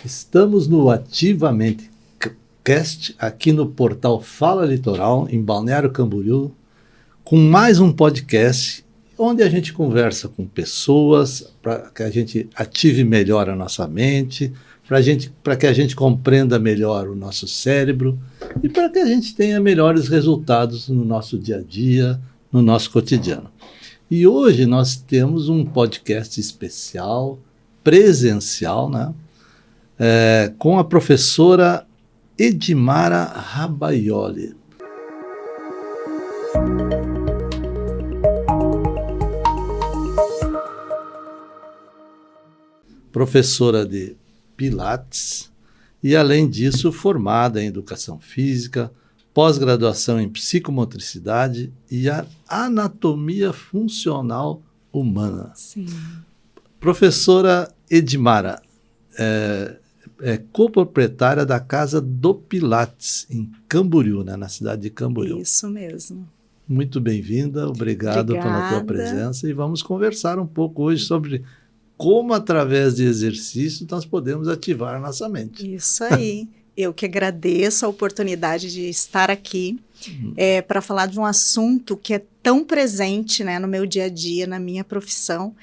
Estamos no Ativamente Cast, aqui no portal Fala Litoral, em Balneário Camboriú, com mais um podcast onde a gente conversa com pessoas para que a gente ative melhor a nossa mente, para que a gente compreenda melhor o nosso cérebro e para que a gente tenha melhores resultados no nosso dia a dia, no nosso cotidiano. E hoje nós temos um podcast especial, presencial, né? Com a professora Edimara Rabaioli. Professora de Pilates e, além disso, formada em Educação Física, pós-graduação em Psicomotricidade e a Anatomia Funcional Humana. Sim. Professora Edimara, coproprietária da Casa do Pilates, em Camboriú, né, na cidade de Camboriú. Isso mesmo. Muito bem-vinda, obrigado pela tua presença e vamos conversar um pouco hoje sobre como, através de exercício, nós podemos ativar a nossa mente. Isso aí. Eu que agradeço a oportunidade de estar aqui para falar de um assunto que é tão presente, né, no meu dia a dia, na minha profissão.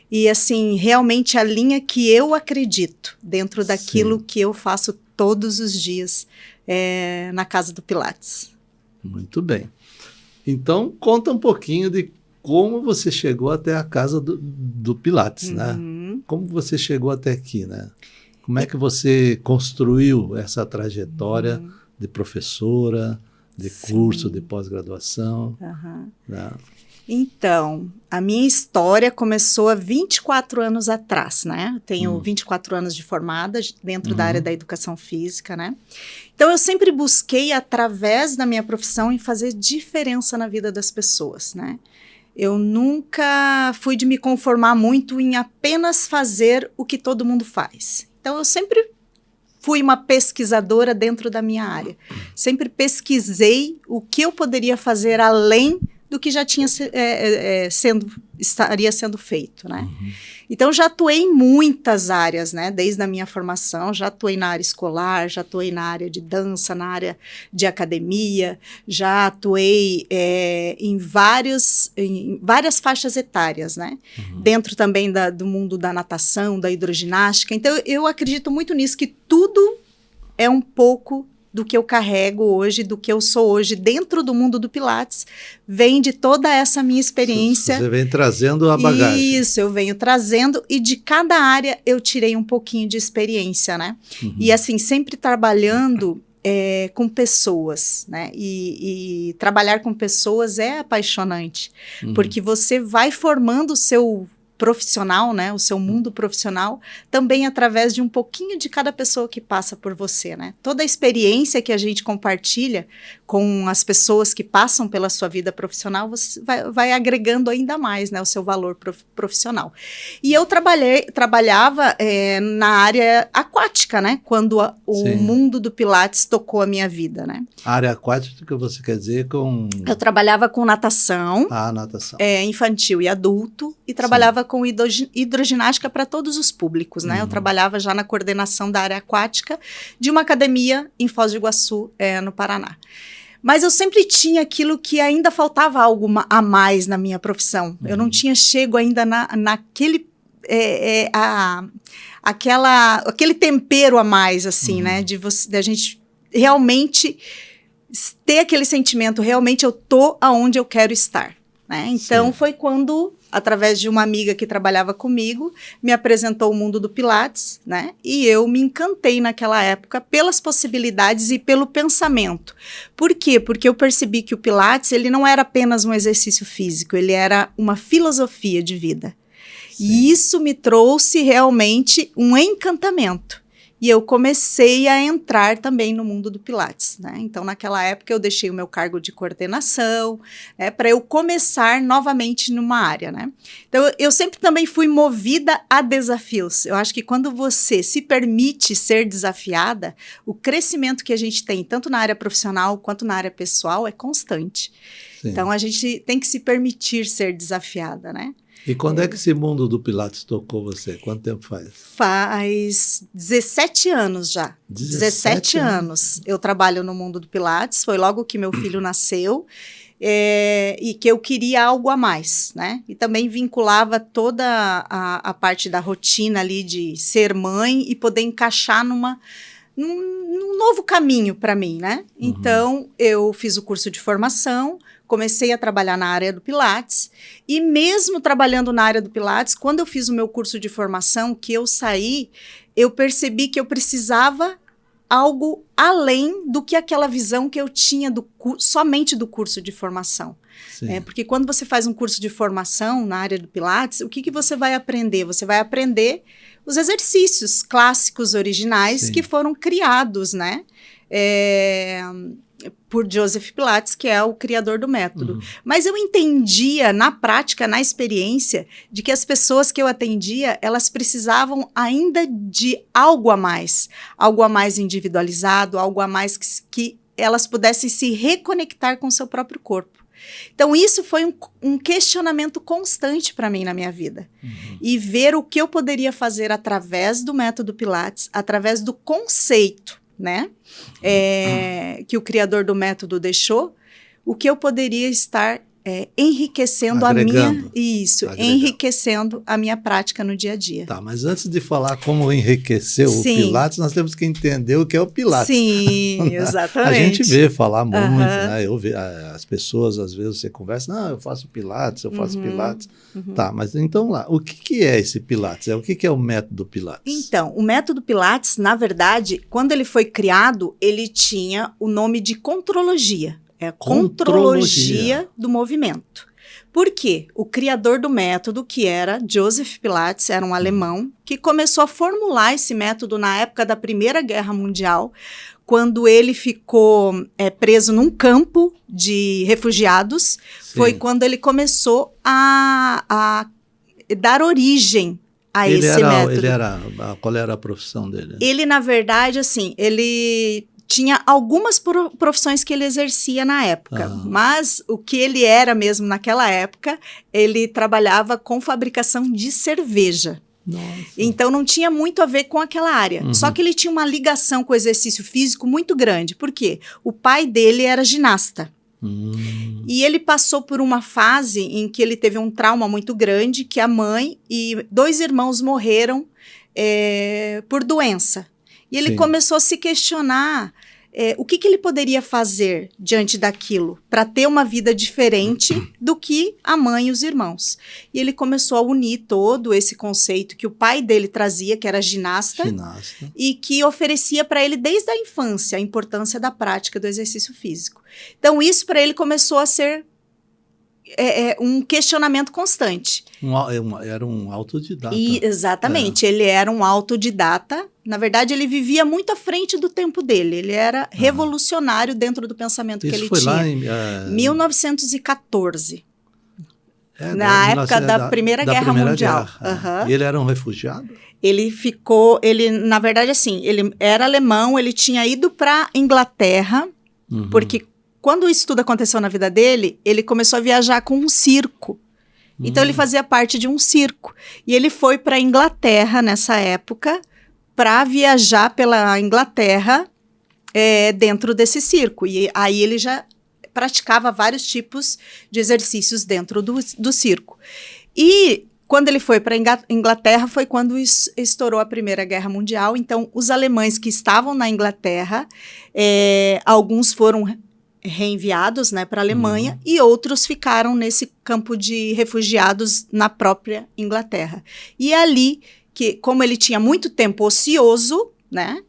E, assim, realmente a linha que eu acredito dentro daquilo que eu faço todos os dias na Casa do Pilates. Muito bem. Então, conta um pouquinho de como você chegou até a Casa do Pilates, né? Como você chegou até aqui, né? Como é que você construiu essa trajetória de professora, de curso, de pós-graduação? Né? Então, a minha história começou há 24 anos atrás, né? Eu tenho 24 anos de formada dentro da área da educação física, né? Então, eu sempre busquei, através da minha profissão, em fazer diferença na vida das pessoas, né? Eu nunca fui de me conformar muito em apenas fazer o que todo mundo faz. Então, eu sempre fui uma pesquisadora dentro da minha área. Sempre pesquisei o que eu poderia fazer além do que já tinha estaria sendo feito, né? Então, já atuei em muitas áreas, né? Desde a minha formação, já atuei na área escolar, já atuei na área de dança, na área de academia, já atuei em várias faixas etárias, né? Dentro também do mundo da natação, da hidroginástica. Então, eu acredito muito nisso, que tudo é um pouco do que eu carrego hoje, do que eu sou hoje dentro do mundo do Pilates, vem de toda essa minha experiência. Você vem trazendo a bagagem. Isso, eu venho trazendo, e de cada área eu tirei um pouquinho de experiência, né? E assim, sempre trabalhando com pessoas, né? E trabalhar com pessoas é apaixonante, porque você vai formando o seu profissional, né, o seu mundo profissional, também através de um pouquinho de cada pessoa que passa por você, né? Toda a experiência que a gente compartilha com as pessoas que passam pela sua vida profissional, você vai agregando ainda mais, né, o seu valor profissional. E eu trabalhava na área aquática, né, quando o mundo do Pilates tocou a minha vida, né? A área aquática que você quer dizer com... Eu trabalhava com natação. Natação. Infantil e adulto, e trabalhava com hidroginástica para todos os públicos, né? Eu trabalhava já na coordenação da área aquática de uma academia em Foz do Iguaçu, no Paraná. Mas eu sempre tinha aquilo que ainda faltava algo a mais na minha profissão. Eu não tinha chego ainda naquele... aquele tempero a mais, assim, né? Da gente realmente ter aquele sentimento, realmente eu tô aonde eu quero estar, né? Então, foi quando, através de uma amiga que trabalhava comigo, me apresentou o mundo do Pilates, né? E eu me encantei naquela época pelas possibilidades e pelo pensamento. Por quê? Porque eu percebi que o Pilates, ele não era apenas um exercício físico, ele era uma filosofia de vida. E isso me trouxe realmente um encantamento. E eu comecei a entrar também no mundo do Pilates, né? Então, naquela época, eu deixei o meu cargo de coordenação, né, para eu começar novamente numa área, né? Então, eu sempre também fui movida a desafios. Eu acho que quando você se permite ser desafiada, o crescimento que a gente tem, tanto na área profissional quanto na área pessoal, é constante. Então, a gente tem que se permitir ser desafiada, né? E quando é que esse mundo do Pilates tocou você? Quanto tempo faz? Faz 17 anos já. 17 anos. Eu trabalho no mundo do Pilates, foi logo que meu filho nasceu. E que eu queria algo a mais, né? E também vinculava toda a parte da rotina ali de ser mãe e poder encaixar num novo caminho para mim, né? Então, eu fiz o curso de formação, comecei a trabalhar na área do Pilates, e mesmo trabalhando na área do Pilates, quando eu fiz o meu curso de formação, que eu saí, eu percebi que eu precisava algo além do que aquela visão que eu tinha somente do curso de formação. Porque quando você faz um curso de formação na área do Pilates, o que você vai aprender? Você vai aprender os exercícios clássicos originais que foram criados, né? Por Joseph Pilates, que é o criador do método. Mas eu entendia, na prática, na experiência, de que as pessoas que eu atendia, elas precisavam ainda de algo a mais individualizado, algo a mais que elas pudessem se reconectar com o seu próprio corpo. Então, isso foi um questionamento constante para mim na minha vida. E ver o que eu poderia fazer através do método Pilates, através do conceito, né? Que o criador do método deixou, o que eu poderia estar enriquecendo enriquecendo a minha prática no dia a dia. Tá, mas antes de falar como enriquecer o Pilates, nós temos que entender o que é o Pilates. Sim, exatamente. A gente vê falar muito, né? Eu vejo, as pessoas, às vezes, você conversa, não, eu faço Pilates, Pilates. Tá, mas então lá, o que é esse Pilates? O que é o método Pilates? Então, o método Pilates, na verdade, quando ele foi criado, ele tinha o nome de contrologia. É a contrologia do movimento. Por quê? O criador do método, que era Joseph Pilates, era um alemão, que começou a formular esse método na época da Primeira Guerra Mundial, quando ele ficou preso num campo de refugiados. Foi quando ele começou a dar origem a esse método. Qual era a profissão dele? Ele, na verdade, assim, ele tinha algumas profissões que ele exercia na época, mas o que ele era mesmo naquela época, ele trabalhava com fabricação de cerveja. Nossa. Então não tinha muito a ver com aquela área. Só que ele tinha uma ligação com o exercício físico muito grande. Por quê? O pai dele era ginasta. E ele passou por uma fase em que ele teve um trauma muito grande, que a mãe e 2 irmãos morreram por doença. E ele começou a se questionar o que ele poderia fazer diante daquilo para ter uma vida diferente do que a mãe e os irmãos. E ele começou a unir todo esse conceito que o pai dele trazia, que era ginasta. E que oferecia para ele desde a infância a importância da prática do exercício físico. Então isso para ele começou a ser um questionamento constante. Era um autodidata. Exatamente, ele era um autodidata. Na verdade, ele vivia muito à frente do tempo dele. Ele era revolucionário dentro do pensamento que ele tinha. Isso foi lá em 1914. Na época da Primeira Guerra Mundial. E ele era um refugiado? Na verdade, assim, ele era alemão, ele tinha ido para Inglaterra, porque quando isso tudo aconteceu na vida dele, ele começou a viajar com um circo. Então, ele fazia parte de um circo. E ele foi para a Inglaterra, nessa época, para viajar pela Inglaterra dentro desse circo. E aí, ele já praticava vários tipos de exercícios dentro do circo. E quando ele foi para a Inglaterra, foi quando estourou a Primeira Guerra Mundial. Então, os alemães que estavam na Inglaterra, alguns foram reenviados, né, para a Alemanha, e outros ficaram nesse campo de refugiados na própria Inglaterra. E ali, como ele tinha muito tempo ocioso, né,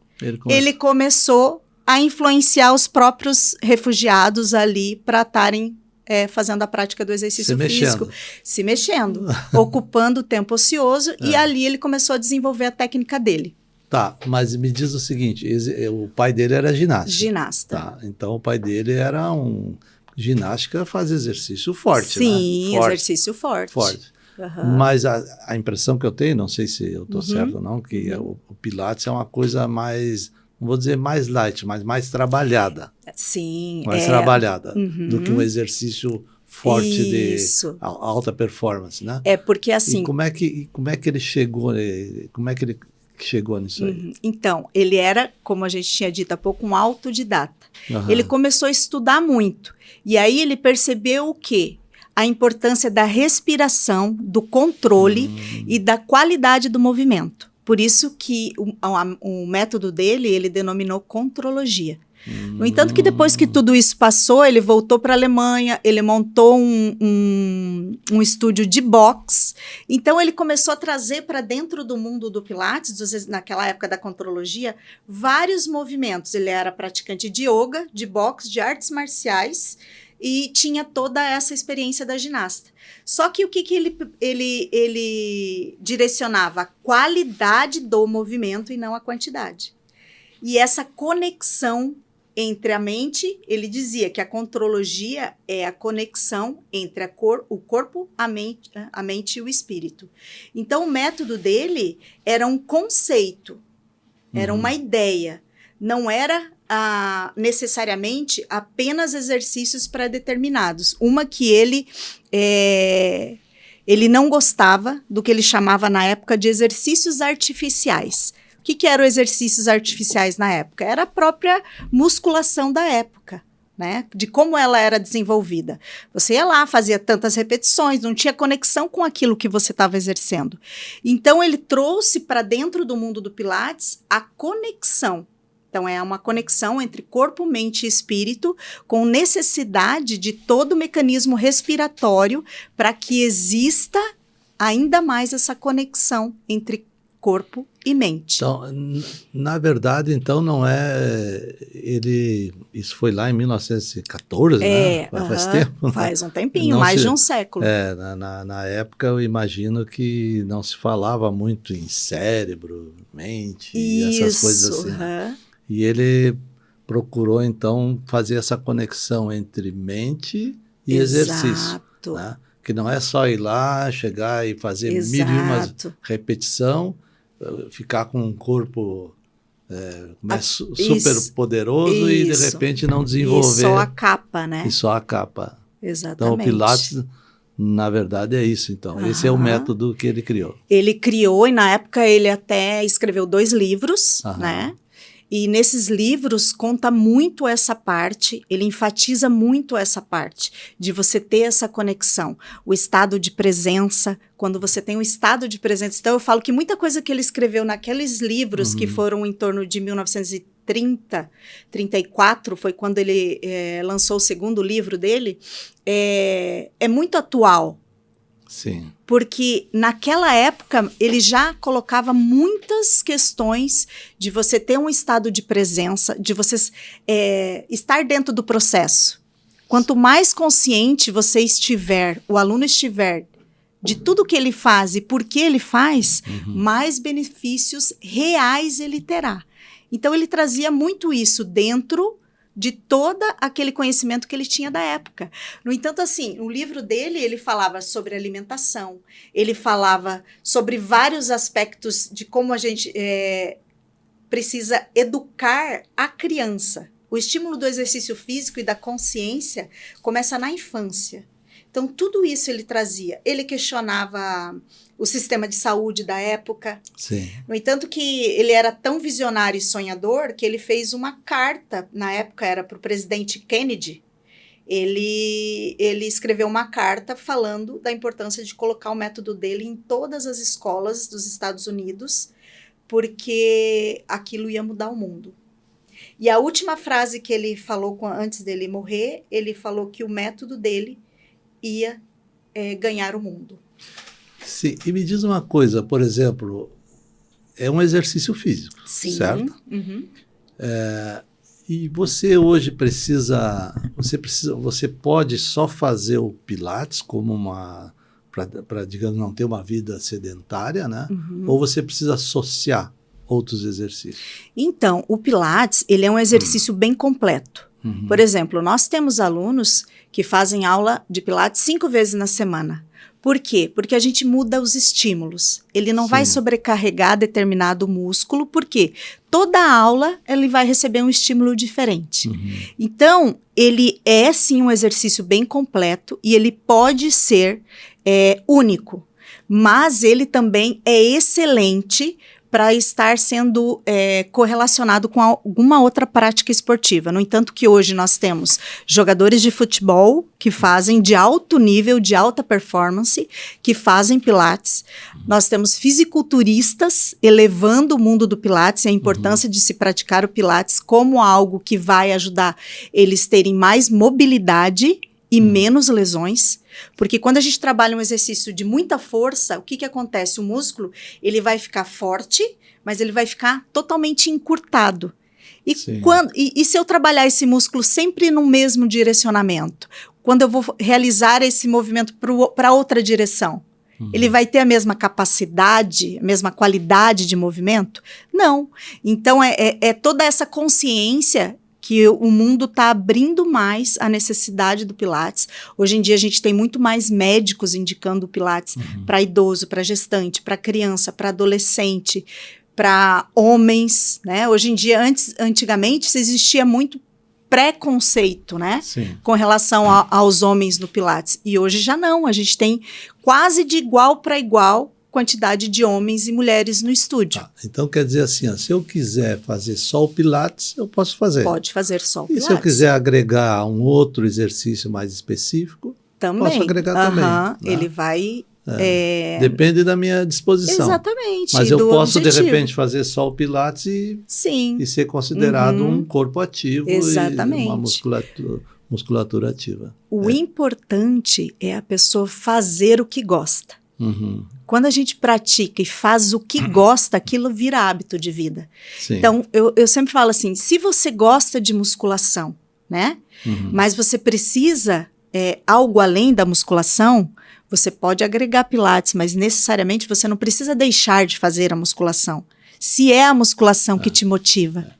ele começou a influenciar os próprios refugiados ali para estarem fazendo a prática do exercício físico. Se mexendo, ocupando o tempo ocioso, e ali ele começou a desenvolver a técnica dele. Tá, mas me diz o seguinte, o pai dele era ginasta. Ginasta. Tá, então o pai dele era ginástica faz exercício forte, né? Sim, exercício forte. Mas a impressão que eu tenho, não sei se eu estou certo ou não, que o Pilates é uma coisa mais, não vou dizer mais light, mas mais trabalhada. Sim. Mais trabalhada do que um exercício forte Isso. de alta performance, né? É porque assim... E como é que ele chegou, como é que ele chegou nisso aí? Então, ele era, como a gente tinha dito há pouco, um autodidata. Aham. Ele começou a estudar muito. E aí ele percebeu o quê? A importância da respiração, do controle e da qualidade do movimento. Por isso que o método dele, ele denominou contrologia. No entanto, que depois que tudo isso passou, ele voltou para a Alemanha, ele montou um estúdio de boxe. Então, ele começou a trazer para dentro do mundo do Pilates, naquela época da contrologia, vários movimentos. Ele era praticante de yoga, de boxe, de artes marciais e tinha toda essa experiência da ginasta. Só que o que ele direcionava? A qualidade do movimento e não a quantidade. E essa conexão entre a mente, ele dizia que a contrologia é a conexão entre o corpo, a mente e o espírito. Então, o método dele era um conceito, era uma ideia, não era necessariamente apenas exercícios pré-determinados. Uma que ele não gostava do que ele chamava na época de exercícios artificiais. O que eram exercícios artificiais na época? Era a própria musculação da época, né? De como ela era desenvolvida. Você ia lá, fazia tantas repetições, não tinha conexão com aquilo que você estava exercendo. Então, ele trouxe para dentro do mundo do Pilates a conexão. Então, é uma conexão entre corpo, mente e espírito, com necessidade de todo o mecanismo respiratório para que exista ainda mais essa conexão entre corpo e mente. Então, na verdade, então, não é isso foi lá em 1914, né? Faz tempo. Faz um tempinho, mais de um século. Na época, eu imagino que não se falava muito em cérebro, mente, e essas coisas assim. E ele procurou, então, fazer essa conexão entre mente e exercício. Né? Que não é só ir lá, chegar e fazer mil e uma repetição, ficar com um corpo super poderoso e, de repente, não desenvolver. E só a capa, né? E só a capa. Exatamente. Então, o Pilates, na verdade, é isso, então. Esse é o método que ele criou. Ele criou, e na época ele até escreveu 2 livros, né? E nesses livros conta muito essa parte, ele enfatiza muito essa parte, de você ter essa conexão, o estado de presença, quando você tem um estado de presença. Então eu falo que muita coisa que ele escreveu naqueles livros que foram em torno de 1930, 34, foi quando ele lançou o segundo livro dele, é muito atual. Sim. Porque naquela época ele já colocava muitas questões de você ter um estado de presença, de você estar dentro do processo. Quanto mais consciente você estiver, o aluno estiver de tudo que ele faz e por que ele faz, mais benefícios reais ele terá. Então ele trazia muito isso dentro de todo aquele conhecimento que ele tinha da época. No entanto, assim, o livro dele, ele falava sobre alimentação, ele falava sobre vários aspectos de como a gente precisa educar a criança. O estímulo do exercício físico e da consciência começa na infância. Então, tudo isso ele trazia. Ele questionava o sistema de saúde da época. Sim. No entanto, que ele era tão visionário e sonhador que ele fez uma carta, na época era para o presidente Kennedy. Ele escreveu uma carta falando da importância de colocar o método dele em todas as escolas dos Estados Unidos, porque aquilo ia mudar o mundo. E a última frase que ele falou antes dele morrer, ele falou que o método dele ia ganhar o mundo. Sim, e me diz uma coisa, por exemplo, é um exercício físico, certo? E você hoje você pode só fazer o Pilates como para, digamos, não ter uma vida sedentária, né? Ou você precisa associar outros exercícios? Então, o Pilates, ele é um exercício bem completo. Uhum. Por exemplo, nós temos alunos que fazem aula de Pilates 5 vezes na semana. Por quê? Porque a gente muda os estímulos. Ele não vai sobrecarregar determinado músculo, porque toda aula ele vai receber um estímulo diferente. Uhum. Então, ele é sim um exercício bem completo e ele pode ser único, mas ele também é excelente para estar sendo correlacionado com alguma outra prática esportiva. No entanto, que hoje nós temos jogadores de futebol que fazem de alto nível, de alta performance, que fazem Pilates. Nós temos fisiculturistas elevando o mundo do Pilates e a importância de se praticar o Pilates como algo que vai ajudar eles terem mais mobilidade e menos lesões. Porque quando a gente trabalha um exercício de muita força, o que acontece? O músculo, ele vai ficar forte, mas ele vai ficar totalmente encurtado. E se eu trabalhar esse músculo sempre no mesmo direcionamento? Quando eu vou realizar esse movimento para outra direção, ele vai ter a mesma capacidade, a mesma qualidade de movimento? Não. Então, é toda essa consciência que o mundo está abrindo mais a necessidade do Pilates. Hoje em dia a gente tem muito mais médicos indicando o Pilates para idoso, para gestante, para criança, para adolescente, para homens, né? Hoje em dia, antigamente, existia muito preconceito, né? Sim. Com relação aos homens no Pilates. E hoje já não, a gente tem quase de igual para igual quantidade de homens e mulheres no estúdio. Então quer dizer assim, ó, se eu quiser fazer só o Pilates, eu posso fazer. Pode fazer só o Pilates. E se eu quiser agregar um outro exercício mais específico, também. posso agregar também. Né? Ele vai... Depende da minha disposição. Exatamente. Mas eu posso, objetivo. de repente, fazer só o Pilates e ser considerado um corpo ativo. Exatamente. E uma musculatura ativa. O importante é a pessoa fazer o que gosta. Uhum. Quando a gente pratica e faz o que gosta, aquilo vira hábito de vida. Sim. Então, eu sempre falo assim, se você gosta de musculação, né? Mas você precisa algo além da musculação, você pode agregar Pilates, mas necessariamente você não precisa deixar de fazer a musculação. Se é a musculação que te motiva.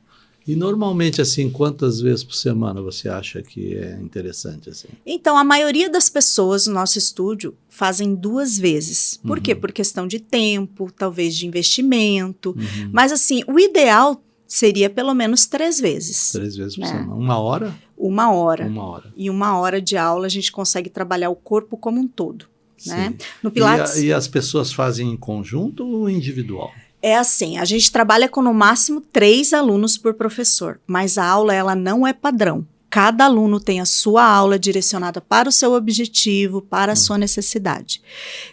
E normalmente, assim, quantas vezes por semana você acha que é interessante? Assim? Então, a maioria das pessoas no nosso estúdio fazem 2 vezes. Por quê? Por questão de tempo, talvez de investimento. Mas, assim, o ideal seria pelo menos 3 vezes. 3 vezes por semana. 1 hora? 1 hora. 1 hora. E 1 hora de aula a gente consegue trabalhar o corpo como um todo. Né? Sim. No Pilates... E as pessoas fazem em conjunto ou individual? É assim, a gente trabalha com no máximo 3 alunos por professor, mas a aula ela não é padrão. Cada aluno tem a sua aula direcionada para o seu objetivo, para a sua necessidade.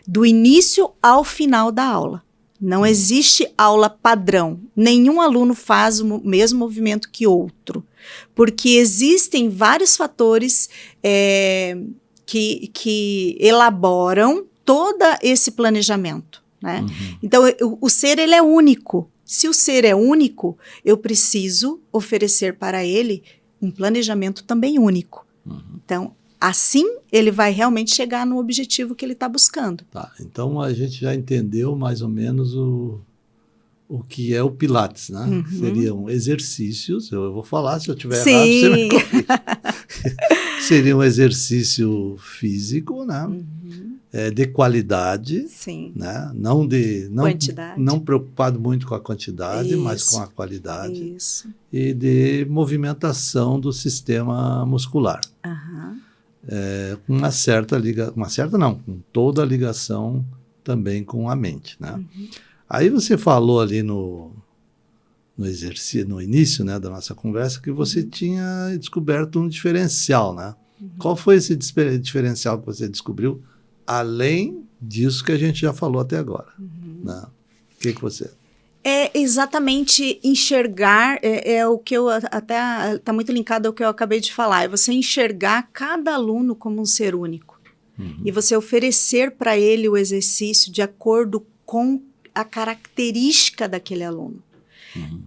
Do início ao final da aula. Não existe aula padrão. Nenhum aluno faz o mesmo movimento que outro. Porque existem vários fatores que elaboram todo esse planejamento. Né? Então, o ser ele é único. Se o ser é único, eu preciso oferecer para ele um planejamento também único. Então, assim, ele vai realmente chegar no objetivo que ele está buscando. Tá, então a gente já entendeu mais ou menos o que é o Pilates, né? Seriam exercícios, eu vou falar, se eu estiver errado, você vai corrigir. Seria um exercício físico, né? De qualidade, Sim. Né? Quantidade. Não preocupado muito com a quantidade, Isso. mas com a qualidade. Isso. E de movimentação do sistema muscular. Com uma certa ligação, com toda a ligação também com a mente, né? Aí você falou ali no exercício, no início, né, da nossa conversa, que você tinha descoberto um diferencial, né? Qual foi esse diferencial que você descobriu, além disso que a gente já falou até agora? Né? O que você... É exatamente enxergar, o que eu até está muito linkado ao que eu acabei de falar, é você enxergar cada aluno como um ser único. E você oferecer para ele o exercício de acordo com a característica daquele aluno.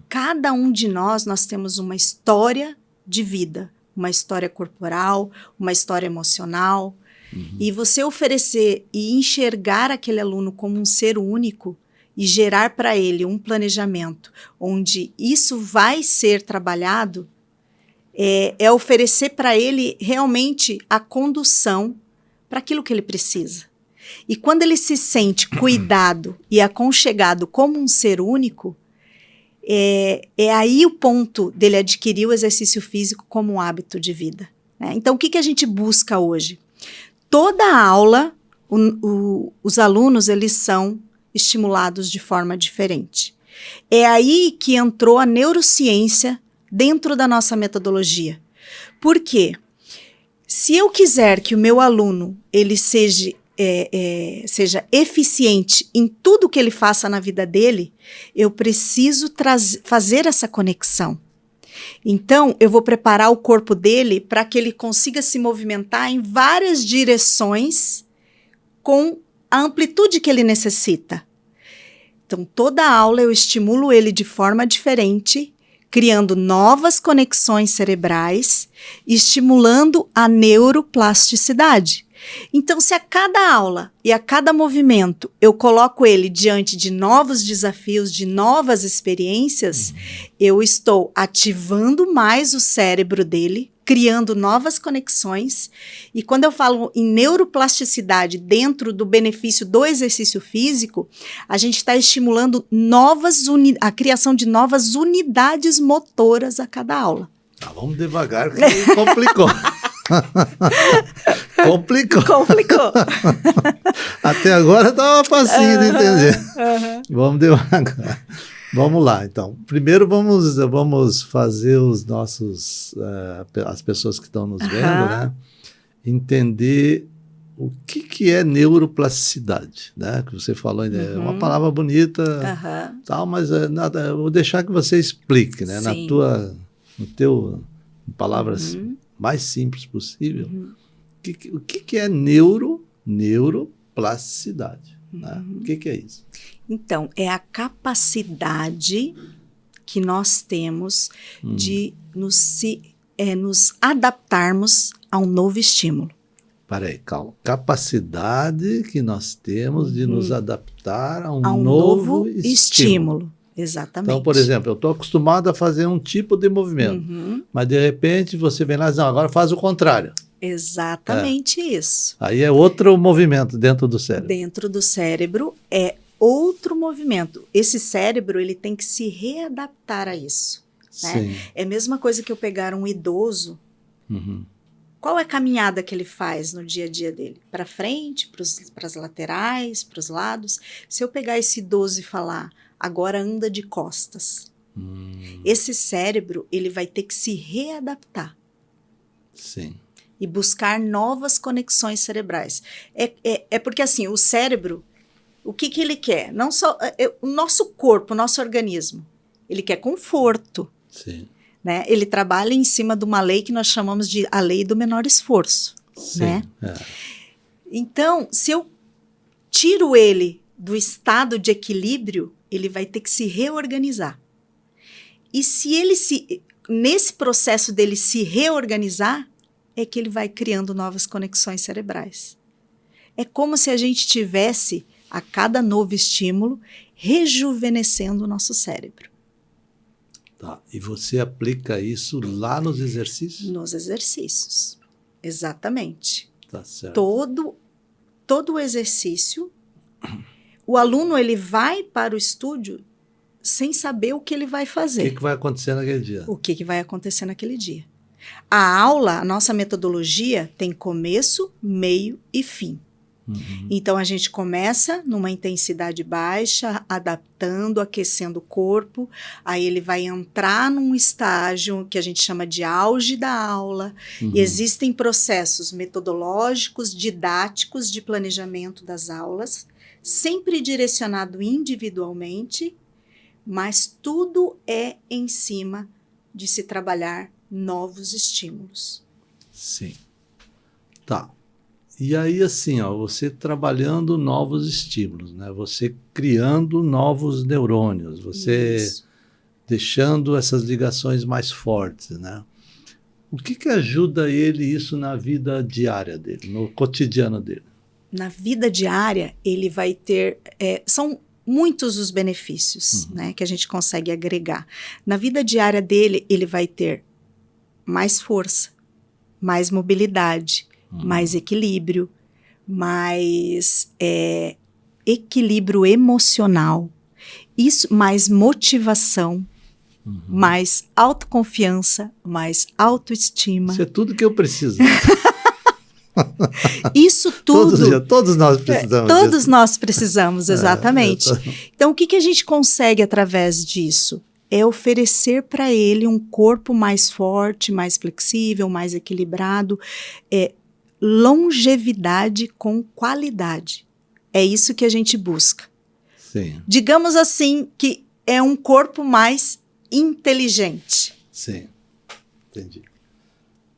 Cada um de nós temos uma história de vida, uma história corporal, uma história emocional. E você oferecer e enxergar aquele aluno como um ser único e gerar para ele um planejamento onde isso vai ser trabalhado é oferecer para ele realmente a condução para aquilo que ele precisa. E quando ele se sente cuidado e aconchegado como um ser único, é aí o ponto dele adquirir o exercício físico como um hábito de vida, né? Então, o que a gente busca hoje? Toda aula, os alunos, eles são estimulados de forma diferente. É aí que entrou a neurociência dentro da nossa metodologia. Por quê? Se eu quiser que o meu aluno ele seja eficiente em tudo que ele faça na vida dele, eu preciso fazer essa conexão. Então, eu vou preparar o corpo dele para que ele consiga se movimentar em várias direções com a amplitude que ele necessita. Então, toda aula eu estimulo ele de forma diferente, criando novas conexões cerebrais, estimulando a neuroplasticidade. Então, se a cada aula e a cada movimento eu coloco ele diante de novos desafios, de novas experiências, eu estou ativando mais o cérebro dele, criando novas conexões. E quando eu falo em neuroplasticidade dentro do benefício do exercício físico, a gente está estimulando a criação de novas unidades motoras a cada aula. Tá, vamos devagar, que complicou. Complicou. Até agora estava facinho de entender. Vamos devagar. Vamos lá, então. Primeiro vamos fazer os nossos, as pessoas que estão nos vendo, né? Entender o que é neuroplasticidade, né? Que você falou, é uma palavra bonita, tal, mas nada. Eu vou deixar que você explique, né? Em palavras mais simples possível. O que é neuroplasticidade? Né? O que é isso? Então, é a capacidade que nós temos de nos adaptarmos a um novo estímulo. Peraí, calma. Capacidade que nós temos de nos adaptar a um novo estímulo. Exatamente. Então, por exemplo, eu estou acostumado a fazer um tipo de movimento, mas de repente você vem lá e diz, não, agora faz o contrário. Exatamente isso. Aí é outro movimento dentro do cérebro. Dentro do cérebro é outro movimento. Esse cérebro ele tem que se readaptar a isso. Né? É a mesma coisa que eu pegar um idoso. Qual é a caminhada que ele faz no dia a dia dele? Para frente, para as laterais, para os lados. Se eu pegar esse idoso e falar, agora anda de costas. Esse cérebro ele vai ter que se readaptar. Sim. E buscar novas conexões cerebrais. É porque assim, o cérebro, o que ele quer? Não só o nosso corpo, o nosso organismo. Ele quer conforto. Sim. Né? Ele trabalha em cima de uma lei que nós chamamos de a lei do menor esforço. Sim. Né? Então, se eu tiro ele do estado de equilíbrio, ele vai ter que se reorganizar. E nesse processo dele se reorganizar, é que ele vai criando novas conexões cerebrais. É como se a gente tivesse, a cada novo estímulo, rejuvenescendo o nosso cérebro. Tá. E você aplica isso lá nos exercícios? Nos exercícios, exatamente. Tá certo. Todo o exercício, o aluno ele vai para o estúdio sem saber o que ele vai fazer. O que vai acontecer naquele dia? O que vai acontecer naquele dia. A aula, a nossa metodologia, tem começo, meio e fim. Então, a gente começa numa intensidade baixa, adaptando, aquecendo o corpo. Aí ele vai entrar num estágio que a gente chama de auge da aula. E existem processos metodológicos, didáticos de planejamento das aulas, sempre direcionado individualmente, mas tudo é em cima de se trabalhar novos estímulos. Sim. Tá. E aí, assim, você trabalhando novos estímulos, né? Você criando novos neurônios, você deixando essas ligações mais fortes, né? O que ajuda ele isso na vida diária dele, no cotidiano dele? Na vida diária, ele vai ter... são muitos os benefícios, né, que a gente consegue agregar. Na vida diária dele, ele vai ter mais força, mais mobilidade, mais equilíbrio, mais equilíbrio emocional, isso, mais motivação, mais autoconfiança, mais autoestima. Isso é tudo que eu preciso. Isso tudo. Todos nós precisamos. Todos nós precisamos, exatamente. Então, o que a gente consegue através disso? É oferecer para ele um corpo mais forte, mais flexível, mais equilibrado, longevidade com qualidade. É isso que a gente busca. Sim. Digamos assim que é um corpo mais inteligente. Sim, entendi.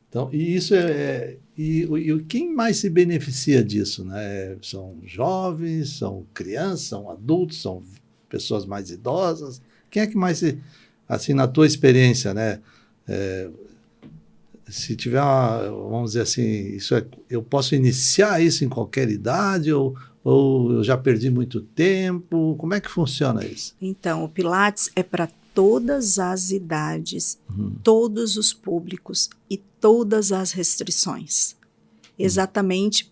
Então, e isso E quem mais se beneficia disso, né? São jovens, são crianças, são adultos, são pessoas mais idosas? Quem é que mais se... Assim, na tua experiência, né? Se tiver vamos dizer assim, eu posso iniciar isso em qualquer idade ou eu já perdi muito tempo? Como é que funciona isso? Então, o Pilates é para todas as idades, todos os públicos e todas as restrições. Exatamente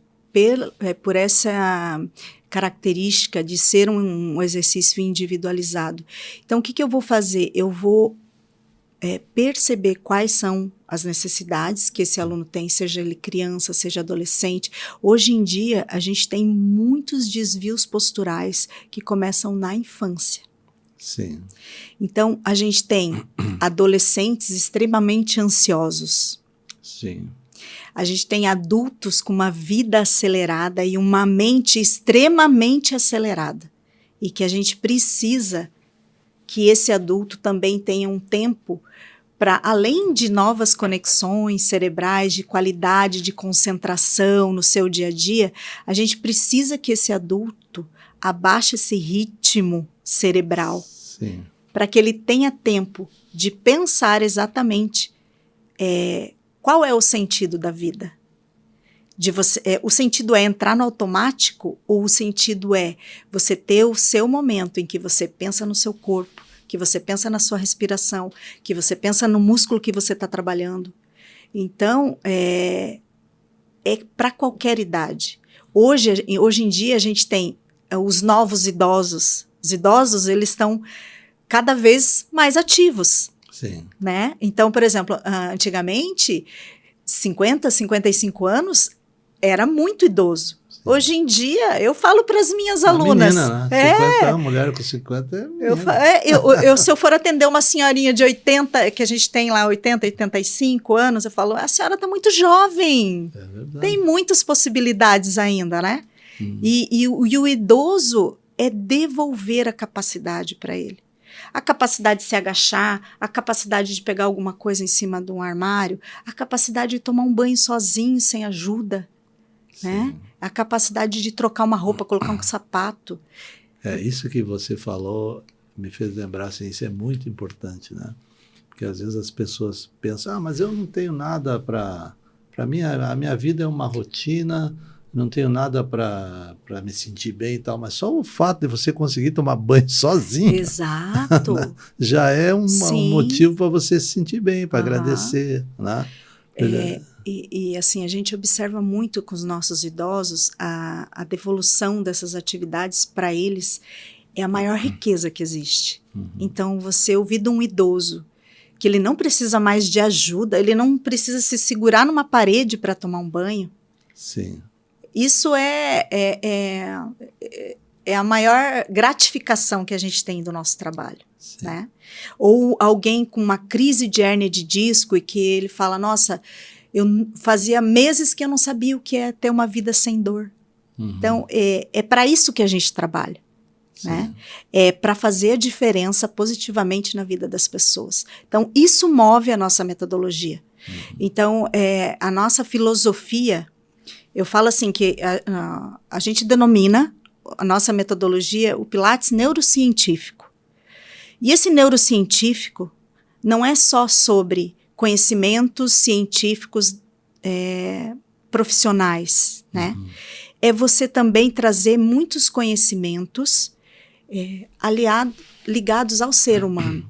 por essa característica de ser um exercício individualizado. Então, o que eu vou fazer? Eu vou perceber quais são as necessidades que esse aluno tem, seja ele criança, seja adolescente. Hoje em dia, a gente tem muitos desvios posturais que começam na infância. Sim. Então, a gente tem adolescentes extremamente ansiosos. Sim. A gente tem adultos com uma vida acelerada e uma mente extremamente acelerada. E que a gente precisa que esse adulto também tenha um tempo para, além de novas conexões cerebrais, de qualidade, de concentração no seu dia a dia, a gente precisa que esse adulto abaixe esse ritmo cerebral. Para que ele tenha tempo de pensar exatamente qual é o sentido da vida. O sentido é entrar no automático ou o sentido é você ter o seu momento em que você pensa no seu corpo, que você pensa na sua respiração, que você pensa no músculo que você está trabalhando. Então, é para qualquer idade. Hoje em dia, a gente tem os novos idosos. Os idosos, eles estão cada vez mais ativos. Sim. Né? Então, por exemplo, antigamente, 50, 55 anos era muito idoso. Sim. Hoje em dia, eu falo para as minhas alunas. Menina, né? 50, mulher com 50 é menina. Se eu for atender uma senhorinha de 80, que a gente tem lá 80, 85 anos, eu falo, a senhora está muito jovem. É verdade. Tem muitas possibilidades ainda, né? E o idoso é devolver a capacidade para ele. A capacidade de se agachar, a capacidade de pegar alguma coisa em cima de um armário, a capacidade de tomar um banho sozinho, sem ajuda, né? A capacidade de trocar uma roupa, colocar um sapato. Isso que você falou me fez lembrar, assim, isso é muito importante, né? Porque às vezes as pessoas pensam, mas eu não tenho nada para mim, a minha vida é uma rotina, não tenho nada para me sentir bem e tal, mas só o fato de você conseguir tomar banho sozinho. Exato. Né, já é um motivo para você se sentir bem, para agradecer. Né? E assim, a gente observa muito com os nossos idosos a devolução dessas atividades para eles é a maior riqueza que existe. Então, você ouvir de um idoso que ele não precisa mais de ajuda, ele não precisa se segurar numa parede para tomar um banho. Sim. Isso é a maior gratificação que a gente tem do nosso trabalho, né? Ou alguém com uma crise de hérnia de disco e que ele fala, nossa, eu fazia meses que eu não sabia o que é ter uma vida sem dor. Então, é para isso que a gente trabalha, né? É para fazer a diferença positivamente na vida das pessoas. Então, isso move a nossa metodologia. Então, a nossa filosofia... Eu falo assim que a gente denomina a nossa metodologia o Pilates neurocientífico. E esse neurocientífico não é só sobre conhecimentos científicos profissionais, né? É você também trazer muitos conhecimentos ligados ao ser humano.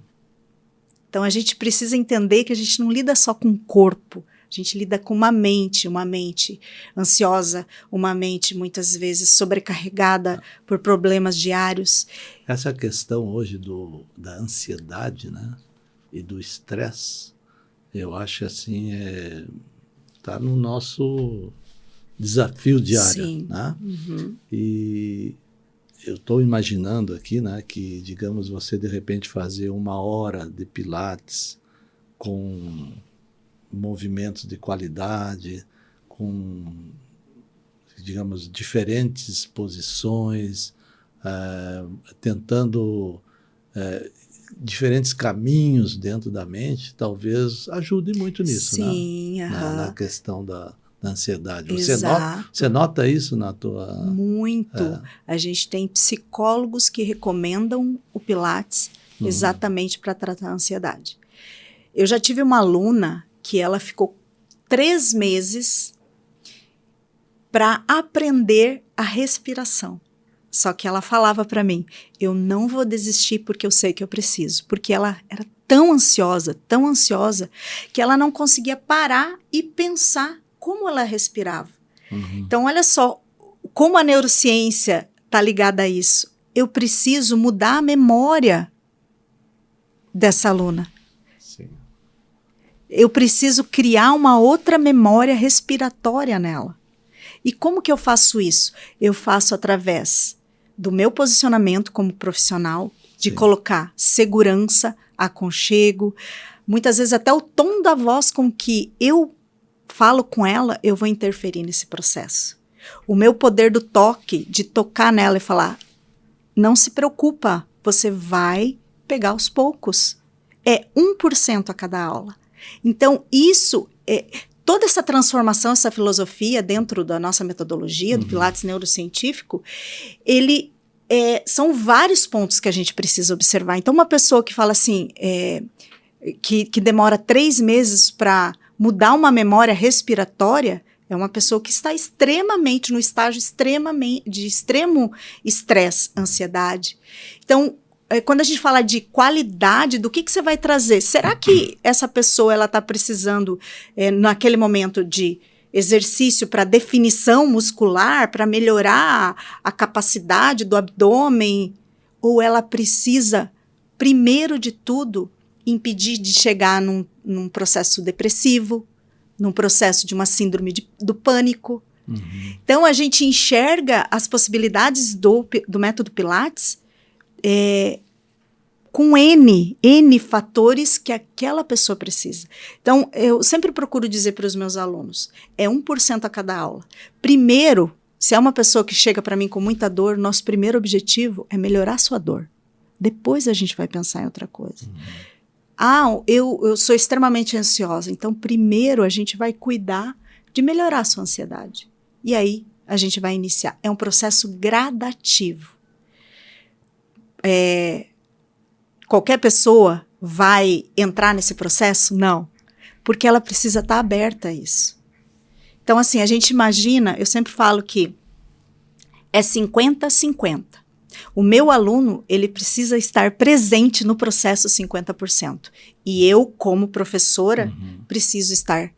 Então, a gente precisa entender que a gente não lida só com o corpo, a gente lida com uma mente ansiosa, uma mente muitas vezes sobrecarregada por problemas diários. Essa questão hoje da ansiedade, né, e do estresse, eu acho assim, está no nosso desafio diário. Sim. Né? Uhum. E eu estou imaginando aqui, né, que, digamos, você de repente fazer 1 hora de pilates com movimentos de qualidade, com, digamos, diferentes posições, tentando diferentes caminhos dentro da mente, talvez ajude muito nisso. Sim, né? Na questão da ansiedade. Exato. Você nota isso na tua... Muito. A gente tem psicólogos que recomendam o Pilates exatamente para tratar a ansiedade. Eu já tive uma aluna que ela ficou 3 meses para aprender a respiração. Só que ela falava para mim, eu não vou desistir porque eu sei que eu preciso. Porque ela era tão ansiosa, que ela não conseguia parar e pensar como ela respirava. Então, olha só, como a neurociência está ligada a isso. Eu preciso mudar a memória dessa aluna. Sim. Eu preciso criar uma outra memória respiratória nela. E como que eu faço isso? Eu faço através do meu posicionamento como profissional, de colocar segurança, aconchego, muitas vezes até o tom da voz com que eu falo com ela, eu vou interferir nesse processo. O meu poder do toque, de tocar nela e falar, não se preocupa, você vai pegar aos poucos. É 1% a cada aula. Então, isso, toda essa transformação, essa filosofia dentro da nossa metodologia, do Pilates neurocientífico, são vários pontos que a gente precisa observar. Então, uma pessoa que fala assim, que demora 3 meses para mudar uma memória respiratória, é uma pessoa que está extremamente, no estágio de extremo estresse, ansiedade. Então, quando a gente fala de qualidade, do que você vai trazer? Será que essa pessoa ela está precisando, naquele momento, de exercício para definição muscular, para melhorar a capacidade do abdômen? Ou ela precisa, primeiro de tudo, impedir de chegar num processo depressivo, num processo de uma síndrome do pânico? Então, a gente enxerga as possibilidades do método Pilates com N fatores que aquela pessoa precisa. Então, eu sempre procuro dizer para os meus alunos, 1% a cada aula. Primeiro, se é uma pessoa que chega para mim com muita dor, nosso primeiro objetivo é melhorar a sua dor. Depois a gente vai pensar em outra coisa. Eu sou extremamente ansiosa, então primeiro a gente vai cuidar de melhorar a sua ansiedade. E aí a gente vai iniciar. É um processo gradativo. Qualquer pessoa vai entrar nesse processo? Não. Porque ela precisa estar aberta a isso. Então, assim, a gente imagina, eu sempre falo que é 50-50. O meu aluno, ele precisa estar presente no processo 50%. E eu, como professora, preciso estar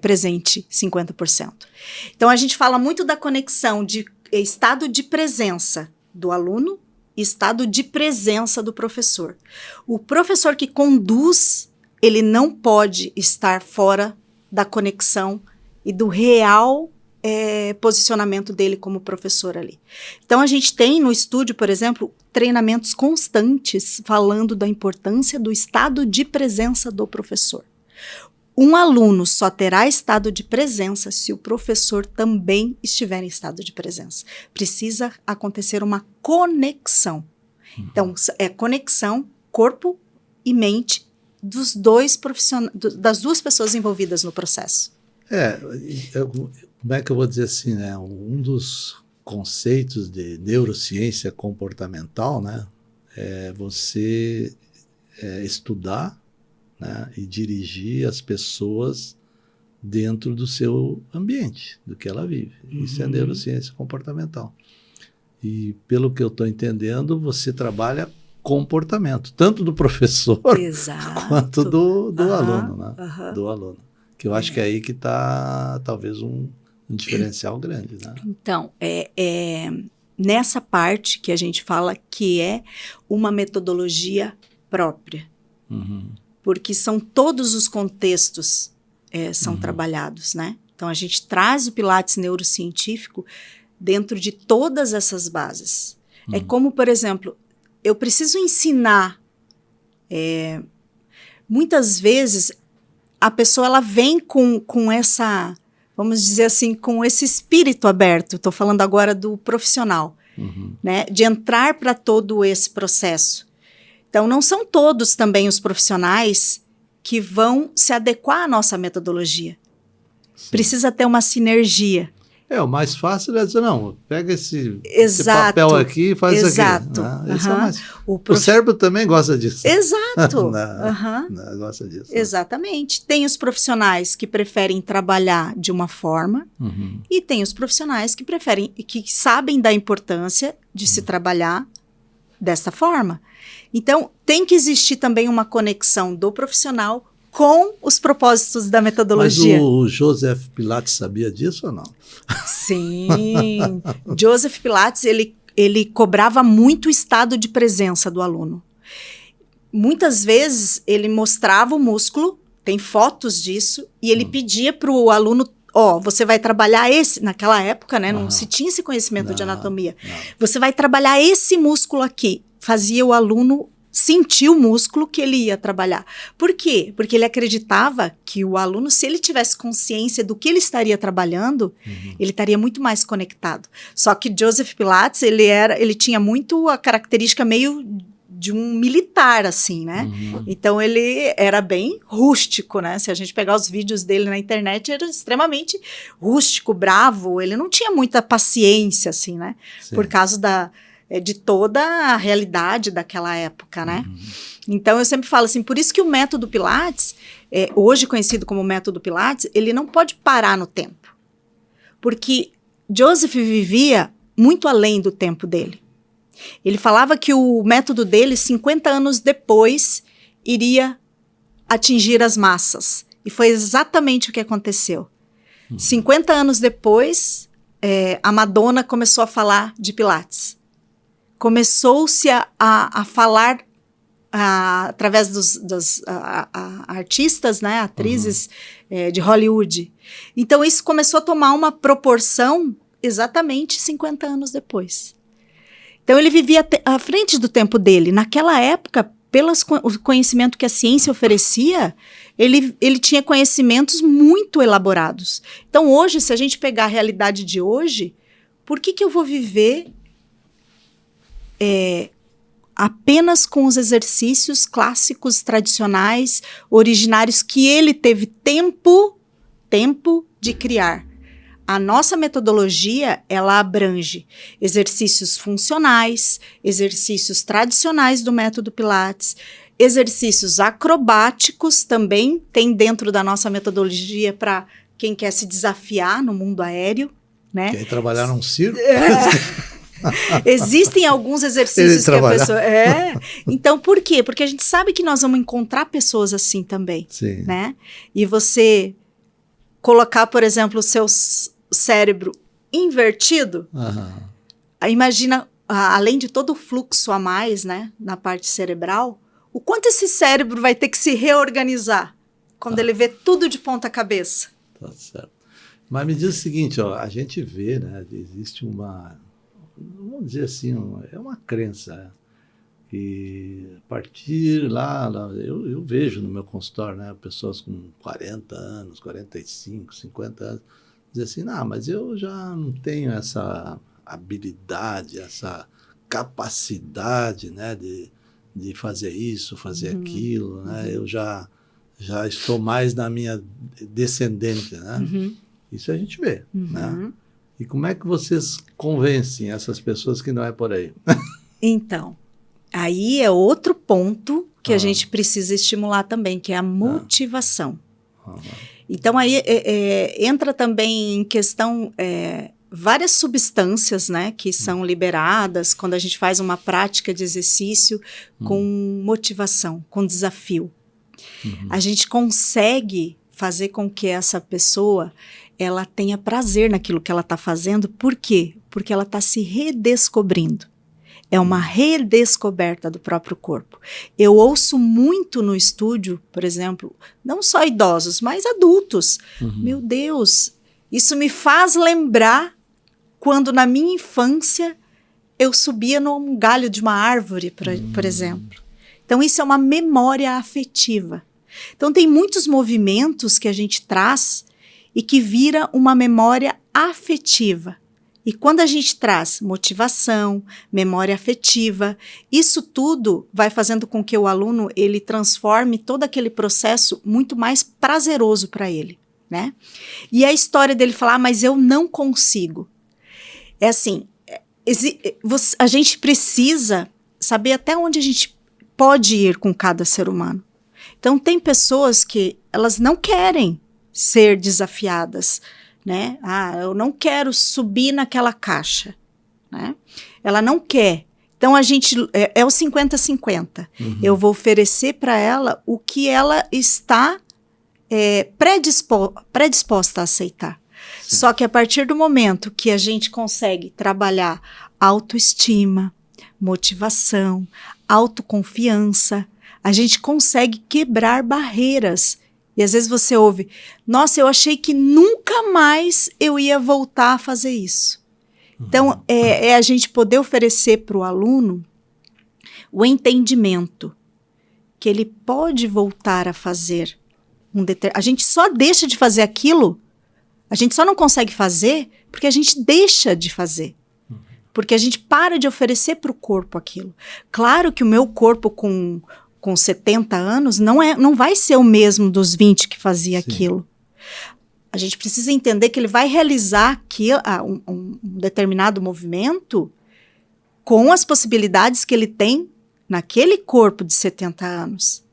presente 50%. Então, a gente fala muito da conexão de estado de presença do aluno e estado de presença do professor. O professor que conduz, ele não pode estar fora da conexão e do real posicionamento dele como professor ali. Então, a gente tem no estúdio, por exemplo, treinamentos constantes falando da importância do estado de presença do professor. Um aluno só terá estado de presença se o professor também estiver em estado de presença. Precisa acontecer uma conexão. Então, é conexão corpo e mente das 2 pessoas envolvidas no processo. Como é que eu vou dizer assim, né? Um dos conceitos de neurociência comportamental, né, é você estudar, né, e dirigir as pessoas dentro do seu ambiente, do que ela vive. Isso é neurociência comportamental. E pelo que eu estou entendendo, você trabalha comportamento, tanto do professor Exato. quanto do aluno, né? Do aluno. Que eu acho que é aí que está talvez um diferencial grande, né? Então, nessa parte que a gente fala que é uma metodologia própria. Porque são todos os contextos são trabalhados, né? Então, a gente traz o Pilates neurocientífico dentro de todas essas bases. É como, por exemplo, eu preciso ensinar. Muitas vezes, a pessoa ela vem com essa, vamos dizer assim, com esse espírito aberto. Estou falando agora do profissional, né? De entrar para todo esse processo. Então, não são todos também os profissionais que vão se adequar à nossa metodologia. Sim. Precisa ter uma sinergia. O mais fácil é dizer, não, pega esse Exato, papel aqui e faz exato. isso aqui. Né? Esse é mais... O cérebro também gosta disso. Exato. Não, gosta disso. Exatamente. Tem os profissionais que preferem trabalhar de uma forma e tem os profissionais que sabem da importância de se trabalhar dessa forma. Então, tem que existir também uma conexão do profissional com os propósitos da metodologia. Mas o Joseph Pilates sabia disso ou não? Sim. Joseph Pilates, ele cobrava muito o estado de presença do aluno. Muitas vezes, ele mostrava o músculo, tem fotos disso, e ele pedia para o aluno, você vai trabalhar esse... Naquela época, né, não se tinha esse conhecimento de anatomia. Você vai trabalhar esse músculo aqui. Fazia o aluno sentir o músculo que ele ia trabalhar. Por quê? Porque ele acreditava que o aluno, se ele tivesse consciência do que ele estaria trabalhando, ele estaria muito mais conectado. Só que Joseph Pilates, ele tinha muito a característica meio de um militar, assim, né? Então, ele era bem rústico, né? Se a gente pegar os vídeos dele na internet, era extremamente rústico, bravo. Ele não tinha muita paciência, assim, né? Sim. Por causa de toda a realidade daquela época, né? Então, eu sempre falo assim, por isso que o método Pilates, hoje conhecido como método Pilates, ele não pode parar no tempo. Porque Joseph vivia muito além do tempo dele. Ele falava que o método dele, 50 anos depois, iria atingir as massas. E foi exatamente o que aconteceu. 50 anos depois, a Madonna começou a falar de Pilates. Começou-se a falar através dos artistas, né, atrizes de Hollywood. Então, isso começou a tomar uma proporção exatamente 50 anos depois. Então, ele vivia à frente do tempo dele. Naquela época, pelo conhecimento que a ciência oferecia, ele tinha conhecimentos muito elaborados. Então, hoje, se a gente pegar a realidade de hoje, por que eu vou viver apenas com os exercícios clássicos, tradicionais, originários, que ele teve tempo de criar? A nossa metodologia, ela abrange exercícios funcionais, exercícios tradicionais do método Pilates, exercícios acrobáticos também tem dentro da nossa metodologia para quem quer se desafiar no mundo aéreo, né? Quer trabalhar num circo? Existem alguns exercícios que a pessoa... Então, por quê? Porque a gente sabe que nós vamos encontrar pessoas assim também, né? E você colocar, por exemplo, o seu cérebro invertido, imagina, além de todo o fluxo a mais, né, na parte cerebral, o quanto esse cérebro vai ter que se reorganizar quando ele vê tudo de ponta cabeça. Tá certo. Mas me diz o seguinte, a gente vê, né, existe uma, vamos dizer assim, é uma crença, que a partir lá eu vejo no meu consultório, né, pessoas com 40 anos, 45, 50 anos, dizem assim, não, mas eu já não tenho essa habilidade, essa capacidade, né, de fazer isso, fazer aquilo, né, eu já estou mais na minha descendente, né, isso a gente vê, né, e como é que vocês convencem essas pessoas que não é por aí? Então, aí é outro ponto que a gente precisa estimular também, que é a motivação. Então, aí entra também em questão várias substâncias, né, que são liberadas quando a gente faz uma prática de exercício com motivação, com desafio. A gente consegue fazer com que essa pessoa ela tenha prazer naquilo que ela está fazendo. Por quê? Porque ela está se redescobrindo. É uma redescoberta do próprio corpo. Eu ouço muito no estúdio, por exemplo, não só idosos, mas adultos. Meu Deus, isso me faz lembrar quando na minha infância eu subia num galho de uma árvore, por exemplo. Então isso é uma memória afetiva. Então tem muitos movimentos que a gente traz e que vira uma memória afetiva. E quando a gente traz motivação, memória afetiva, isso tudo vai fazendo com que o aluno ele transforme todo aquele processo muito mais prazeroso para ele, né? E a história dele falar, mas eu não consigo. É assim, a gente precisa saber até onde a gente pode ir com cada ser humano. Então tem pessoas que elas não querem ser desafiadas, né? Eu não quero subir naquela caixa, né? Ela não quer. Então a gente é o 50-50. Eu vou oferecer para ela o que ela está predisposta a aceitar. Sim. Só que a partir do momento que a gente consegue trabalhar autoestima, motivação, autoconfiança, a gente consegue quebrar barreiras. E às vezes você ouve, nossa, eu achei que nunca mais eu ia voltar a fazer isso. Então, é a gente poder oferecer para o aluno o entendimento que ele pode voltar a fazer. A gente só deixa de fazer aquilo, a gente só não consegue fazer porque a gente deixa de fazer. Porque a gente para de oferecer para o corpo aquilo. Claro que o meu corpo com 70 anos, não vai ser o mesmo dos 20 que fazia aquilo. A gente precisa entender que ele vai realizar um determinado movimento com as possibilidades que ele tem naquele corpo de 70 anos.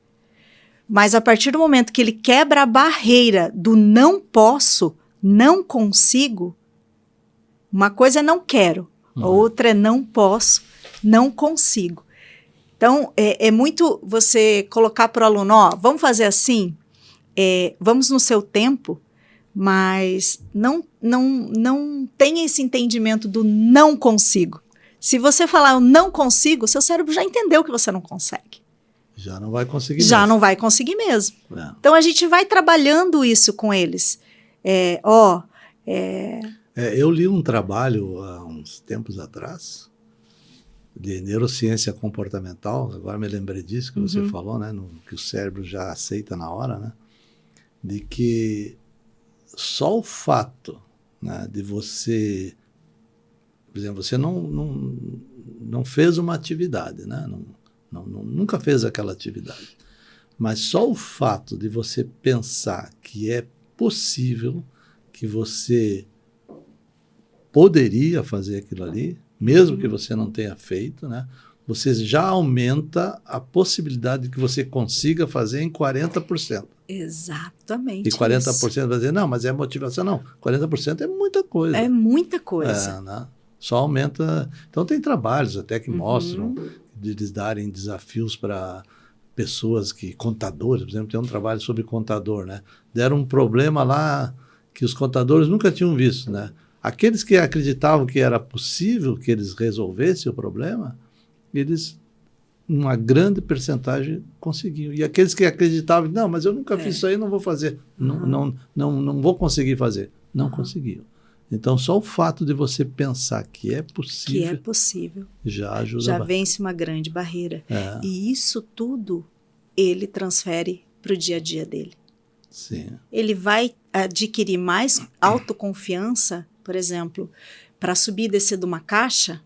Mas a partir do momento que ele quebra a barreira do não posso, não consigo, uma coisa é não quero, a outra é não posso, não consigo. Então, é muito você colocar para o aluno, vamos fazer assim, vamos no seu tempo, mas não tenha esse entendimento do não consigo. Se você falar eu não consigo, seu cérebro já entendeu que você não consegue. Já não vai conseguir Já mesmo. não vai conseguir mesmo. Então, a gente vai trabalhando isso com eles. Eu li um trabalho há uns tempos atrás, de neurociência comportamental, agora me lembrei disso que você falou, né, que o cérebro já aceita na hora, né, de que só o fato, né, de você, por exemplo, você não fez uma atividade, né, nunca fez aquela atividade, mas só o fato de você pensar que é possível, que você poderia fazer aquilo ali, mesmo que você não tenha feito, né? Você já aumenta a possibilidade de que você consiga fazer em 40%. Exatamente. E 40% vai dizer, não, mas é motivação. Não, 40% é muita coisa. É muita coisa. Né? Só aumenta... Então tem trabalhos até que mostram de eles darem desafios para pessoas contadores, por exemplo, tem um trabalho sobre contador, né? Deram um problema lá que os contadores nunca tinham visto, né? Aqueles que acreditavam que era possível que eles resolvessem o problema, eles, uma grande percentagem, conseguiam. E aqueles que acreditavam, não, mas eu nunca fiz isso aí, não vou fazer, não vou conseguir fazer, não conseguiam. Então, só o fato de você pensar que é possível, já ajuda já vence uma grande barreira. E isso tudo, ele transfere para o dia a dia dele. Sim. Ele vai adquirir mais autoconfiança, por exemplo, para subir e descer de uma caixa.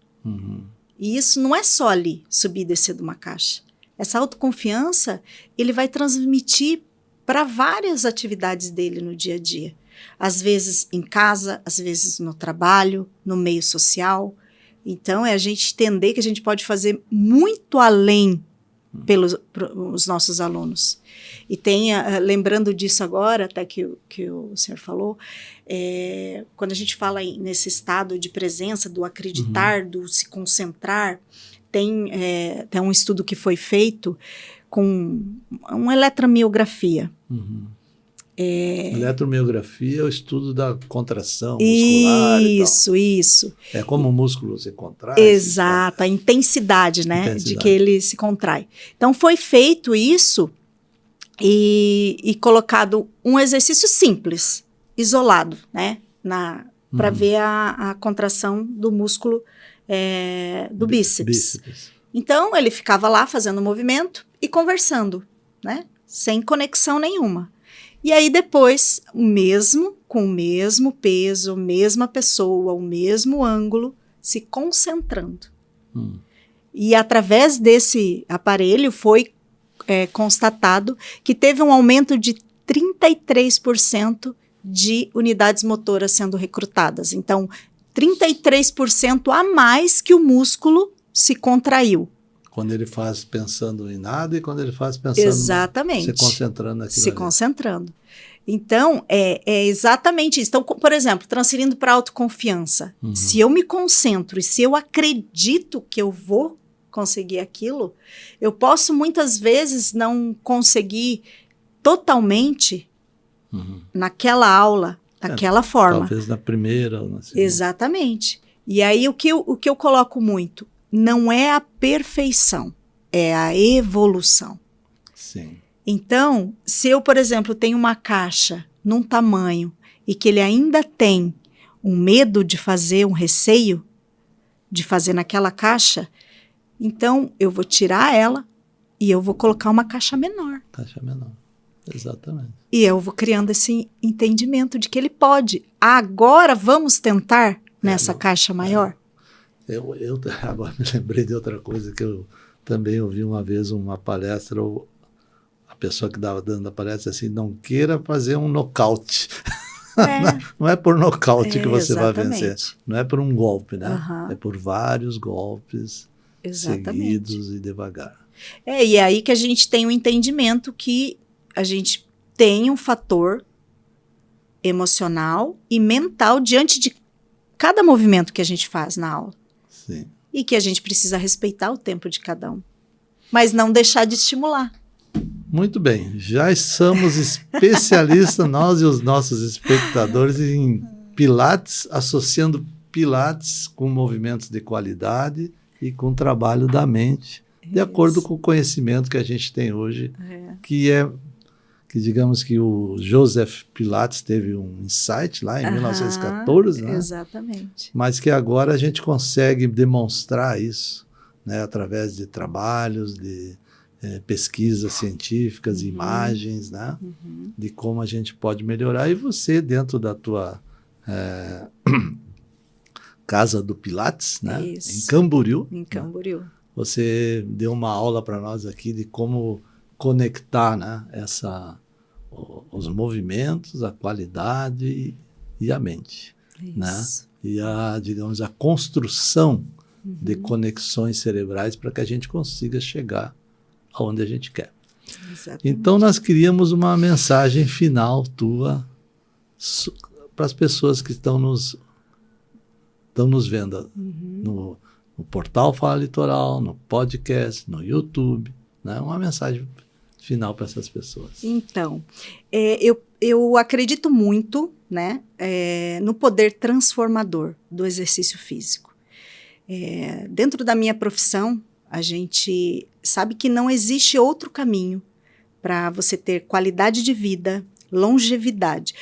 E isso não é só ali, subir e descer de uma caixa. Essa autoconfiança, ele vai transmitir para várias atividades dele no dia a dia. Às vezes em casa, às vezes no trabalho, no meio social. Então, é a gente entender que a gente pode fazer muito além pelos nossos alunos. E tem, lembrando disso agora, até que o senhor falou, quando a gente fala nesse estado de presença, do acreditar, do se concentrar, tem um estudo que foi feito com uma eletromiografia. Eletromiografia é o estudo da contração muscular Isso. É como o músculo se contrai. Exato, a intensidade, né, de que ele se contrai. Então, foi feito isso e colocado um exercício simples, isolado, né, para ver a contração do músculo do bíceps. Então, ele ficava lá fazendo o movimento e conversando, né, sem conexão nenhuma. E aí depois, com o mesmo peso, a mesma pessoa, o mesmo ângulo, se concentrando. E através desse aparelho foi constatado que teve um aumento de 33% de unidades motoras sendo recrutadas. Então, 33% a mais que o músculo se contraiu. Quando ele faz pensando em nada e quando ele faz pensando... Exatamente. Se concentrando naquilo Se concentrando. Então, é exatamente isso. Então, por exemplo, transferindo para autoconfiança. Se eu me concentro e se eu acredito que eu vou conseguir aquilo, eu posso muitas vezes não conseguir totalmente naquela aula, daquela forma. Talvez na primeira ou na segunda. Exatamente. E aí, o que eu coloco muito, não é a perfeição, é a evolução. Sim. Então, se eu, por exemplo, tenho uma caixa num tamanho e que ele ainda tem um medo de fazer, um receio de fazer naquela caixa, então eu vou tirar ela e eu vou colocar uma caixa menor. Caixa menor, exatamente. E eu vou criando esse entendimento de que ele pode. Agora vamos tentar nessa caixa maior? Eu agora me lembrei de outra coisa que eu também ouvi uma vez uma palestra, a pessoa que estava dando a palestra assim, não queira fazer um nocaute. Não é por nocaute que você vai vencer. Não é por um golpe, né? É por vários golpes seguidos e devagar. E é aí que a gente tem o entendimento que a gente tem um fator emocional e mental diante de cada movimento que a gente faz na aula. Sim. E que a gente precisa respeitar o tempo de cada um. Mas não deixar de estimular. Muito bem. Já somos especialistas, nós e os nossos espectadores, em Pilates, associando Pilates com movimentos de qualidade e com o trabalho da mente, de acordo com o conhecimento que a gente tem hoje, que digamos que o Joseph Pilates teve um insight lá em 1914, né? Exatamente. Mas que agora a gente consegue demonstrar isso, né? Através de trabalhos, de pesquisas científicas, imagens, né? De como a gente pode melhorar. E você, dentro da tua Casa do Pilates, né? Isso. Em Camboriú. Em Camboriú. Né? Você deu uma aula para nós aqui de como conectar, né? Os movimentos, a qualidade e a mente. Isso. Né? E digamos, a construção de conexões cerebrais para que a gente consiga chegar aonde a gente quer. Exatamente. Então, nós queríamos uma mensagem final tua para as pessoas que estão nos vendo no portal Fala Litoral, no podcast, no YouTube, né? Uma mensagem final para essas pessoas. Então, eu acredito muito, né, no poder transformador do exercício físico. Dentro da minha profissão, a gente sabe que não existe outro caminho para você ter qualidade de vida, longevidade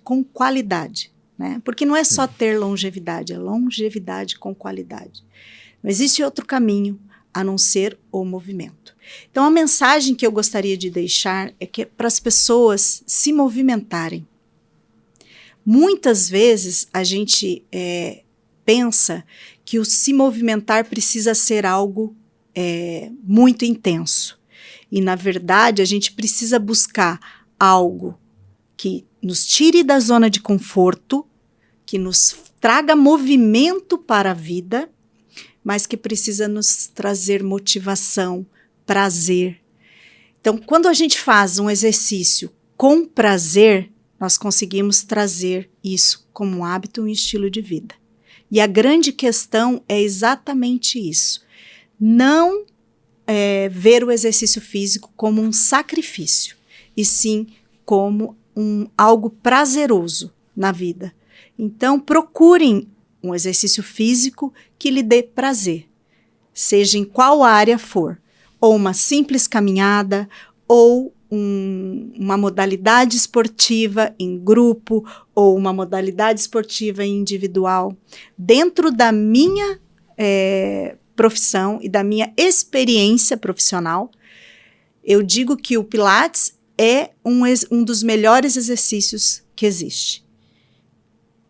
com qualidade, né? Porque não é só ter longevidade, é longevidade com qualidade. Não existe outro caminho a não ser o movimento. Então, a mensagem que eu gostaria de deixar é que para as pessoas se movimentarem. Muitas vezes a gente pensa que o se movimentar precisa ser algo muito intenso. E, na verdade, a gente precisa buscar algo que nos tire da zona de conforto, que nos traga movimento para a vida, mas que precisa nos trazer motivação, prazer. Então, quando a gente faz um exercício com prazer, nós conseguimos trazer isso como um hábito e um estilo de vida. E a grande questão é exatamente isso. Não ver o exercício físico como um sacrifício, e sim como algo prazeroso na vida. Então, procurem um exercício físico que lhe dê prazer, seja em qual área for, ou uma simples caminhada, ou uma modalidade esportiva em grupo, ou uma modalidade esportiva individual. Dentro da minha profissão e da minha experiência profissional, eu digo que o Pilates é um dos melhores exercícios que existe.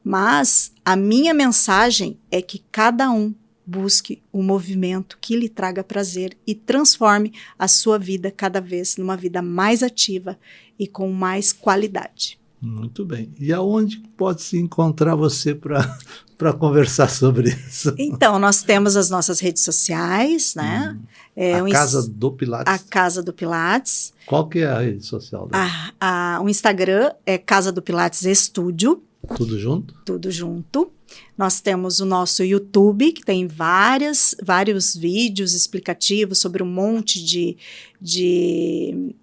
Mas a minha mensagem é que cada um busque um movimento que lhe traga prazer e transforme a sua vida cada vez numa vida mais ativa e com mais qualidade. Muito bem. E aonde pode se encontrar você para conversar sobre isso? Então, nós temos as nossas redes sociais, né? A Casa do Pilates. A Casa do Pilates. Qual que é a rede social dela? O Instagram é Casa do Pilates Estúdio. Tudo junto? Tudo junto. Nós temos o nosso YouTube, que tem vários vídeos explicativos sobre um monte de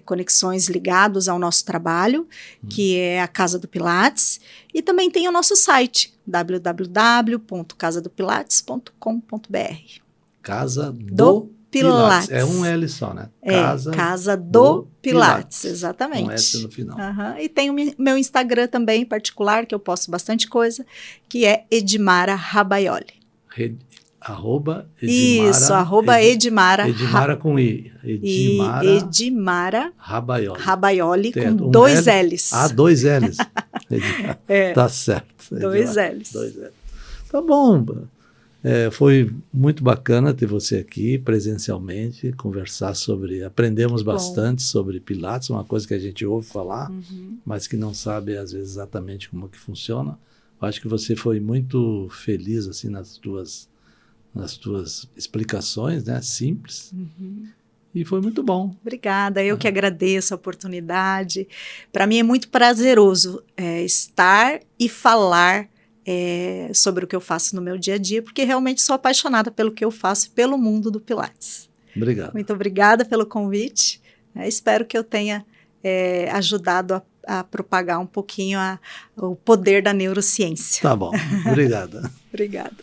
conexões ligados ao nosso trabalho, que é a Casa do Pilates. E também tem o nosso site, www.casadopilates.com.br. Casa do Pilates. É um L só, né? Casa do Pilates, exatamente. Com S no final. E tem o meu Instagram também, particular, que eu posto bastante coisa, que é Edmara Rabaioli. Edmara. Isso, Edmara. Edmara com I. Edmara Rabaioli. Rabaioli com dois L's. Dois L's. Tá certo. Dois L's. Tá bom. Foi muito bacana ter você aqui presencialmente, conversar aprendemos bastante sobre Pilates, uma coisa que a gente ouve falar, mas que não sabe às vezes exatamente como que funciona. Eu acho que você foi muito feliz assim nas tuas explicações, né? Simples. E foi muito bom. Obrigada, eu que agradeço a oportunidade. Para mim é muito prazeroso estar e falar sobre o que eu faço no meu dia a dia, porque realmente sou apaixonada pelo que eu faço e pelo mundo do Pilates. Obrigado. Muito obrigada pelo convite. Espero que eu tenha ajudado a propagar um pouquinho o poder da neurociência. Tá bom. Obrigada. Obrigada.